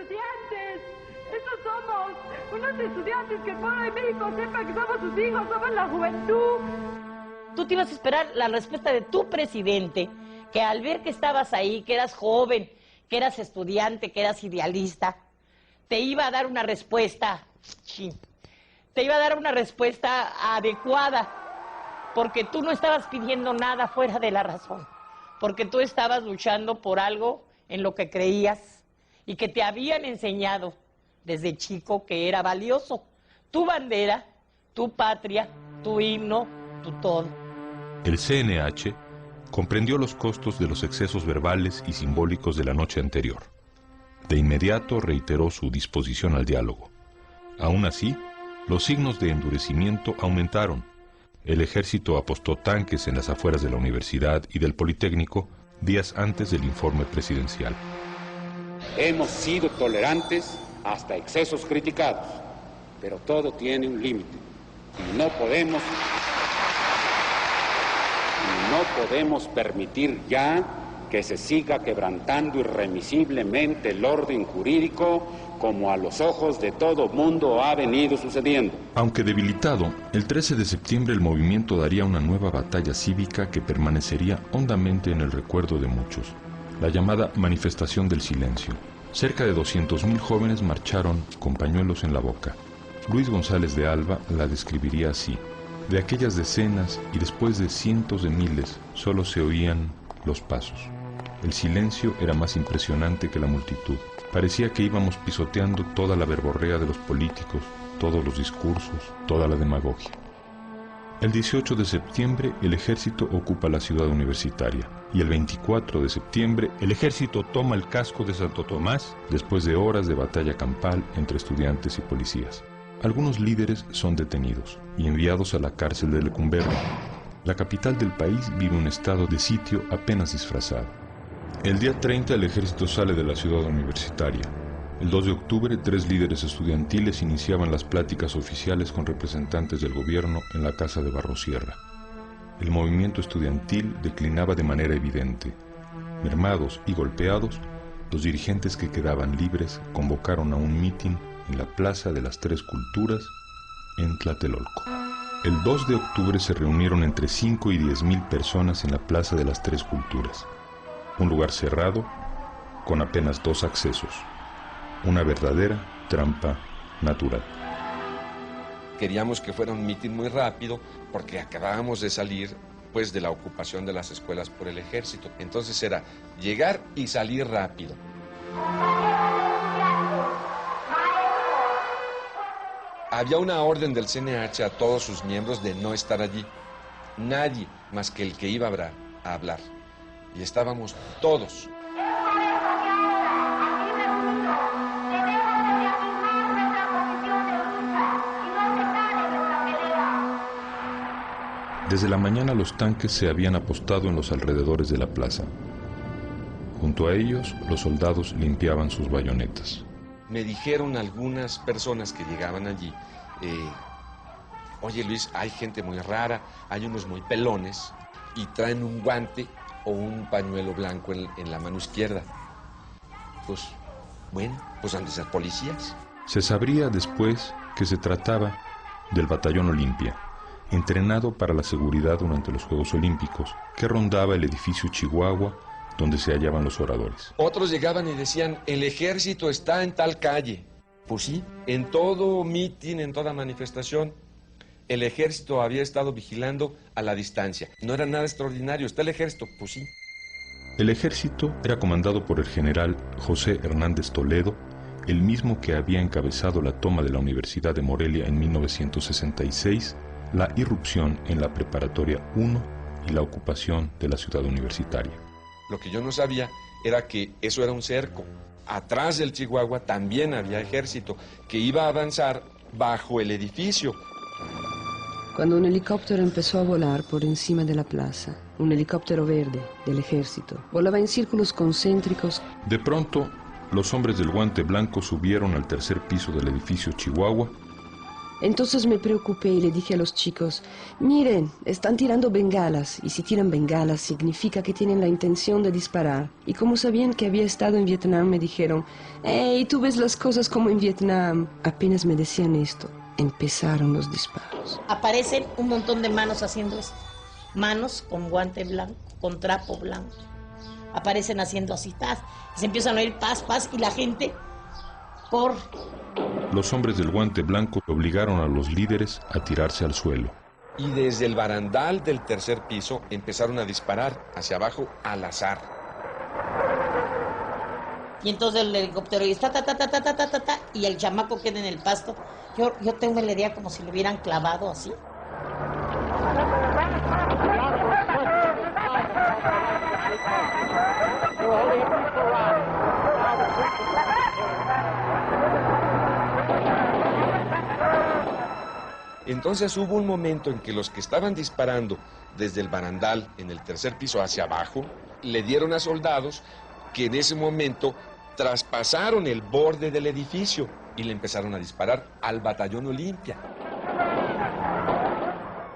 estudiantes. Esos somos unos estudiantes, que el pueblo de México sepa que somos sus hijos, somos la juventud. Tú te ibas a esperar la respuesta de tu presidente, que al ver que estabas ahí, que eras joven, que eras estudiante, que eras idealista, te iba a dar una respuesta, te iba a dar una respuesta adecuada, porque tú no estabas pidiendo nada fuera de la razón, porque tú estabas luchando por algo en lo que creías y que te habían enseñado desde chico que era valioso. Tu bandera, tu patria, tu himno, tu todo. El CNH comprendió los costos de los excesos verbales y simbólicos de la noche anterior. De inmediato reiteró su disposición al diálogo. Aún así, los signos de endurecimiento aumentaron. El ejército apostó tanques en las afueras de la universidad y del Politécnico días antes del informe presidencial. Hemos sido tolerantes hasta excesos criticados, pero todo tiene un límite y no podemos permitir ya que se siga quebrantando irremisiblemente el orden jurídico como a los ojos de todo mundo ha venido sucediendo. Aunque debilitado, el 13 de septiembre el movimiento daría una nueva batalla cívica que permanecería hondamente en el recuerdo de muchos, la llamada Manifestación del Silencio. Cerca de 200.000 jóvenes marcharon con pañuelos en la boca. Luis González de Alba la describiría así: de aquellas decenas y después de cientos de miles, solo se oían los pasos. El silencio era más impresionante que la multitud. Parecía que íbamos pisoteando toda la verborrea de los políticos, todos los discursos, toda la demagogia. El 18 de septiembre el ejército ocupa la ciudad universitaria y el 24 de septiembre el ejército toma el casco de Santo Tomás después de horas de batalla campal entre estudiantes y policías. Algunos líderes son detenidos y enviados a la cárcel de Lecumberri. La capital del país vive un estado de sitio apenas disfrazado. El día 30 el ejército sale de la ciudad universitaria. El 2 de octubre, 3 líderes estudiantiles iniciaban las pláticas oficiales con representantes del gobierno en la casa de Barrosierra. El movimiento estudiantil declinaba de manera evidente. Mermados y golpeados, los dirigentes que quedaban libres convocaron a un mitin en la Plaza de las Tres Culturas, en Tlatelolco. El 2 de octubre se reunieron entre 5 y 10.000 personas en la Plaza de las Tres Culturas, un lugar cerrado con apenas 2 accesos. Una verdadera trampa natural. Queríamos que fuera un mitin muy rápido porque acabábamos de salir pues de la ocupación de las escuelas por el ejército. Entonces era llegar y salir rápido. Había una orden del CNH a todos sus miembros de no estar allí. Nadie más que el que iba a hablar. Y estábamos todos. Desde la mañana los tanques se habían apostado en los alrededores de la plaza. Junto a ellos, los soldados limpiaban sus bayonetas. Me dijeron algunas personas que llegaban allí, oye Luis, hay gente muy rara, hay unos muy pelones y traen un guante o un pañuelo blanco en la mano izquierda. Pues, bueno, pues han de ser policías. Se sabría después que se trataba del Batallón Olimpia, entrenado para la seguridad durante los Juegos Olímpicos, que rondaba el edificio Chihuahua donde se hallaban los oradores. Otros llegaban y decían, el ejército está en tal calle. Pues sí, en todo mitin, en toda manifestación, el ejército había estado vigilando a la distancia. No era nada extraordinario, está el ejército, pues sí. El ejército era comandado por el general José Hernández Toledo, el mismo que había encabezado la toma de la Universidad de Morelia en 1966, la irrupción en la Preparatoria 1 y la ocupación de la ciudad universitaria. Lo que yo no sabía era que eso era un cerco. Atrás del Chihuahua también había ejército que iba a avanzar bajo el edificio. Cuando un helicóptero empezó a volar por encima de la plaza, un helicóptero verde del ejército, volaba en círculos concéntricos. De pronto, los hombres del guante blanco subieron al tercer piso del edificio Chihuahua Entonces me preocupé y le dije a los chicos, miren, están tirando bengalas, y si tiran bengalas significa que tienen la intención de disparar. Y como sabían que había estado en Vietnam, me dijeron, hey, tú ves las cosas como en Vietnam. Apenas me decían esto, empezaron los disparos. Aparecen un montón de manos haciendo esto. Manos con guante blanco, con trapo blanco. Aparecen haciendo así, ¡tas! Y se empiezan a oír paz, paz, y la gente corre. Los hombres del guante blanco obligaron a los líderes a tirarse al suelo. Y desde el barandal del tercer piso empezaron a disparar hacia abajo al azar. Y entonces el helicóptero y está, y el chamaco queda en el pasto. Yo tengo la idea como si lo hubieran clavado así. Entonces hubo un momento en que los que estaban disparando desde el barandal en el tercer piso hacia abajo, le dieron a soldados que en ese momento traspasaron el borde del edificio y le empezaron a disparar al batallón Olimpia.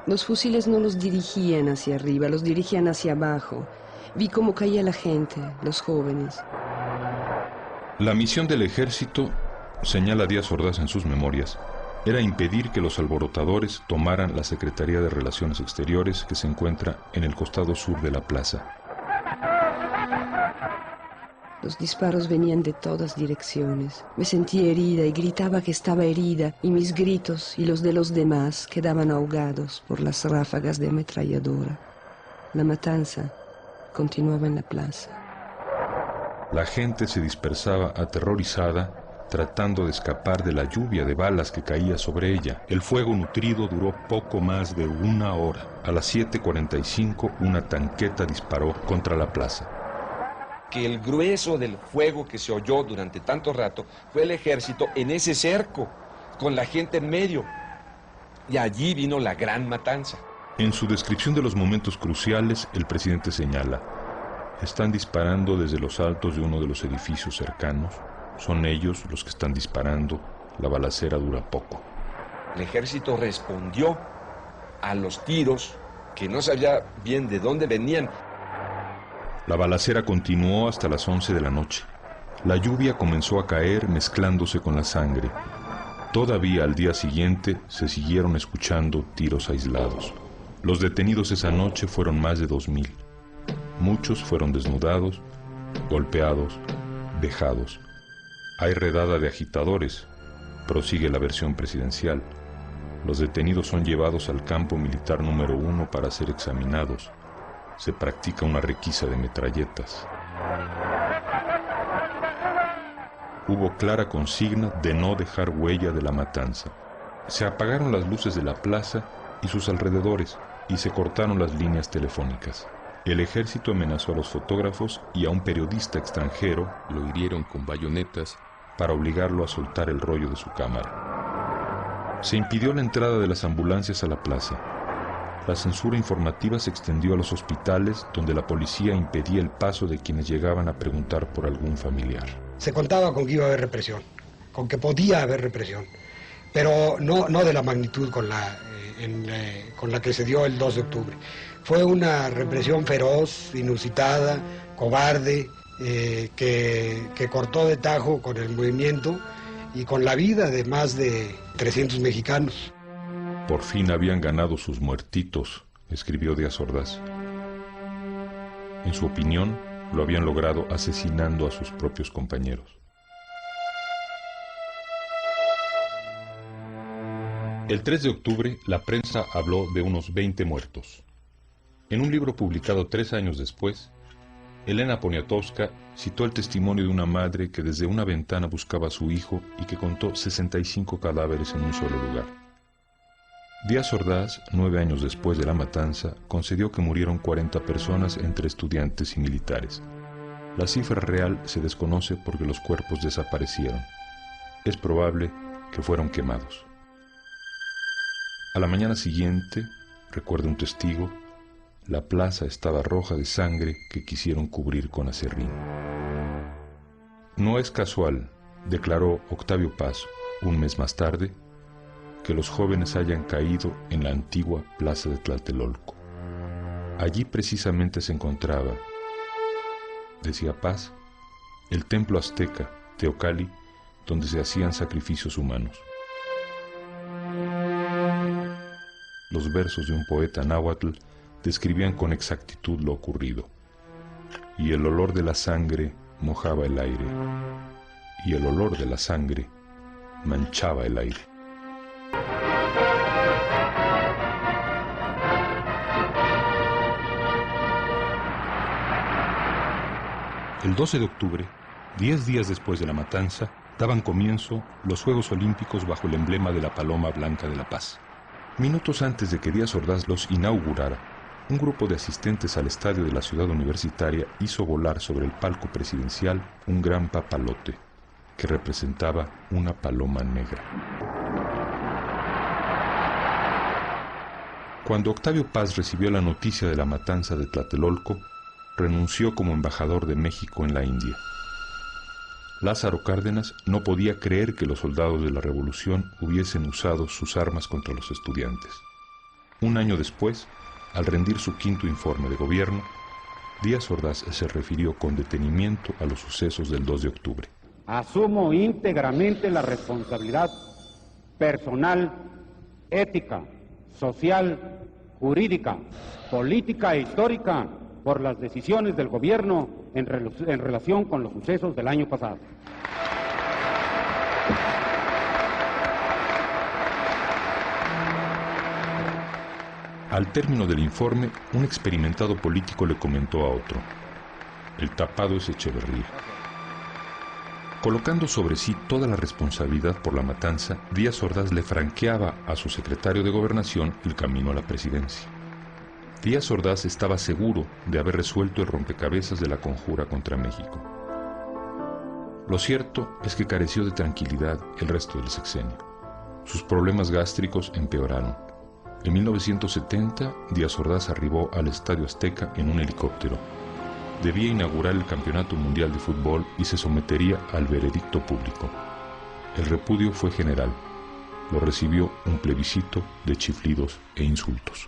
Los fusiles no los dirigían hacia arriba, los dirigían hacia abajo. Vi cómo caía la gente, los jóvenes. La misión del ejército, señala Díaz Ordaz en sus memorias, era impedir que los alborotadores tomaran la Secretaría de Relaciones Exteriores que se encuentra en el costado sur de la plaza. Los disparos venían de todas direcciones. Me sentí herida y gritaba que estaba herida, y mis gritos y los de los demás quedaban ahogados por las ráfagas de ametralladora. La matanza continuaba en la plaza. La gente se dispersaba aterrorizada, tratando de escapar de la lluvia de balas que caía sobre ella. El fuego nutrido duró poco más de 1 hora. A las 7:45 una tanqueta disparó contra la plaza. Que el grueso del fuego que se oyó durante tanto rato fue el ejército en ese cerco, con la gente en medio. Y allí vino la gran matanza. En su descripción de los momentos cruciales, el presidente señala: están disparando desde los altos de uno de los edificios cercanos. Son ellos los que están disparando. La balacera dura poco. El ejército respondió a los tiros que no sabía bien de dónde venían. La balacera continuó hasta las 11 de la noche. La lluvia comenzó a caer mezclándose con la sangre. Todavía al día siguiente se siguieron escuchando tiros aislados. Los detenidos esa noche fueron más de 2,000. Muchos fueron desnudados, golpeados, vejados. Hay redada de agitadores, prosigue la versión presidencial. Los detenidos son llevados al campo militar número 1 para ser examinados. Se practica una requisa de metralletas. Hubo clara consigna de no dejar huella de la matanza. Se apagaron las luces de la plaza y sus alrededores y se cortaron las líneas telefónicas. El ejército amenazó a los fotógrafos y a un periodista extranjero, lo hirieron con bayonetas para obligarlo a soltar el rollo de su cámara. Se impidió la entrada de las ambulancias a la plaza. La censura informativa se extendió a los hospitales, donde la policía impedía el paso de quienes llegaban a preguntar por algún familiar. Se contaba con que iba a haber represión, con que podía haber represión, pero no de la magnitud con la que se dio el 2 de octubre. Fue una represión feroz, inusitada, cobarde, que cortó de tajo con el movimiento y con la vida de más de 300 mexicanos. Por fin habían ganado sus muertitos, escribió Díaz Ordaz. En su opinión, lo habían logrado asesinando a sus propios compañeros. El 3 de octubre, la prensa habló de unos 20 muertos. En un libro publicado 3 años después, Elena Poniatowska citó el testimonio de una madre que desde una ventana buscaba a su hijo y que contó 65 cadáveres en un solo lugar. Díaz Ordaz, 9 años después de la matanza, concedió que murieron 40 personas entre estudiantes y militares. La cifra real se desconoce porque los cuerpos desaparecieron. Es probable que fueron quemados. A la mañana siguiente, recuerda un testigo, la plaza estaba roja de sangre que quisieron cubrir con aserrín. No es casual, declaró Octavio Paz un mes más tarde, que los jóvenes hayan caído en la antigua plaza de Tlatelolco. Allí precisamente se encontraba, decía Paz, el templo azteca, Teocalli, donde se hacían sacrificios humanos. Los versos de un poeta náhuatl describían con exactitud lo ocurrido. Y el olor de la sangre mojaba el aire, y el olor de la sangre manchaba el aire. El 12 de octubre, 10 días después de la matanza, daban comienzo los Juegos Olímpicos bajo el emblema de la Paloma Blanca de la Paz. Minutos antes de que Díaz Ordaz los inaugurara, un grupo de asistentes al estadio de la ciudad universitaria hizo volar sobre el palco presidencial un gran papalote que representaba una paloma negra. Cuando Octavio Paz recibió la noticia de la matanza de Tlatelolco, renunció como embajador de México en la India. Lázaro Cárdenas no podía creer que los soldados de la Revolución hubiesen usado sus armas contra los estudiantes. Un año después, al rendir su quinto informe de gobierno, Díaz Ordaz se refirió con detenimiento a los sucesos del 2 de octubre. Asumo íntegramente la responsabilidad personal, ética, social, jurídica, política e histórica por las decisiones del gobierno en relación con los sucesos del año pasado. Al término del informe, un experimentado político le comentó a otro: el tapado es Echeverría. Colocando sobre sí toda la responsabilidad por la matanza, Díaz Ordaz le franqueaba a su secretario de Gobernación el camino a la presidencia. Díaz Ordaz estaba seguro de haber resuelto el rompecabezas de la conjura contra México. Lo cierto es que careció de tranquilidad el resto del sexenio. Sus problemas gástricos empeoraron. En 1970, Díaz Ordaz arribó al Estadio Azteca en un helicóptero. Debía inaugurar el Campeonato Mundial de Fútbol y se sometería al veredicto público. El repudio fue general. Lo recibió un plebiscito de chiflidos e insultos.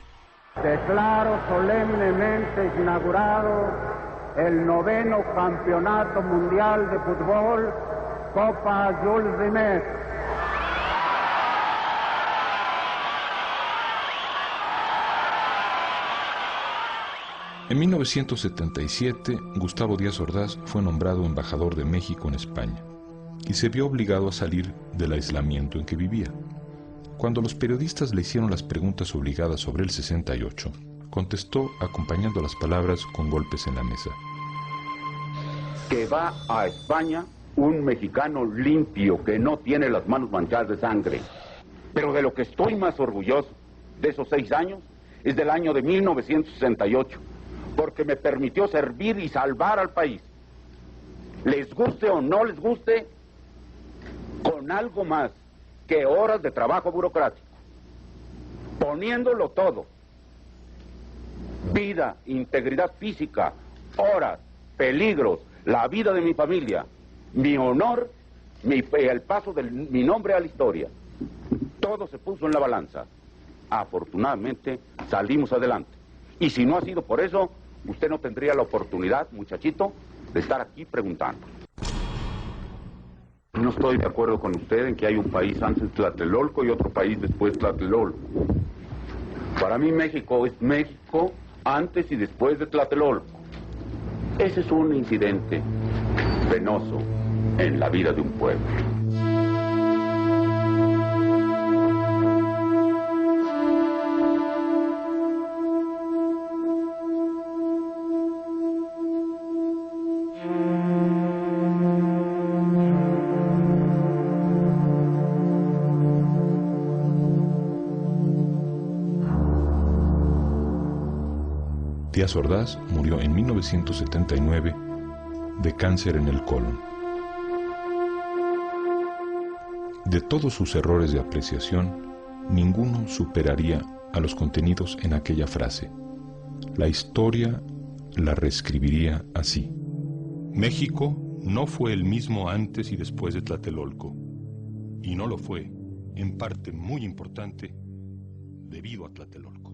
Declaro solemnemente inaugurado el 9º Campeonato Mundial de Fútbol, Copa Jules Rimet. En 1977, Gustavo Díaz Ordaz fue nombrado embajador de México en España y se vio obligado a salir del aislamiento en que vivía. Cuando los periodistas le hicieron las preguntas obligadas sobre el 68, contestó acompañando las palabras con golpes en la mesa. Que va a España un mexicano limpio que no tiene las manos manchadas de sangre. Pero de lo que estoy más orgulloso de esos 6 años es del año de 1968, porque me permitió servir y salvar al país. Les guste o no les guste, con algo más que horas de trabajo burocrático, poniéndolo todo: vida, integridad física, horas, peligros, la vida de mi familia, mi honor, el paso de mi nombre a la historia. Todo se puso en la balanza. Afortunadamente salimos adelante. Y si no ha sido por eso, usted no tendría la oportunidad, muchachito, de estar aquí preguntando. No estoy de acuerdo con usted en que hay un país antes de Tlatelolco y otro país después de Tlatelolco. Para mí México es México antes y después de Tlatelolco. Ese es un incidente penoso en la vida de un pueblo. Díaz Ordaz murió en 1979 de cáncer en el colon. De todos sus errores de apreciación, ninguno superaría a los contenidos en aquella frase. La historia la reescribiría así: México no fue el mismo antes y después de Tlatelolco, y no lo fue en parte muy importante debido a Tlatelolco.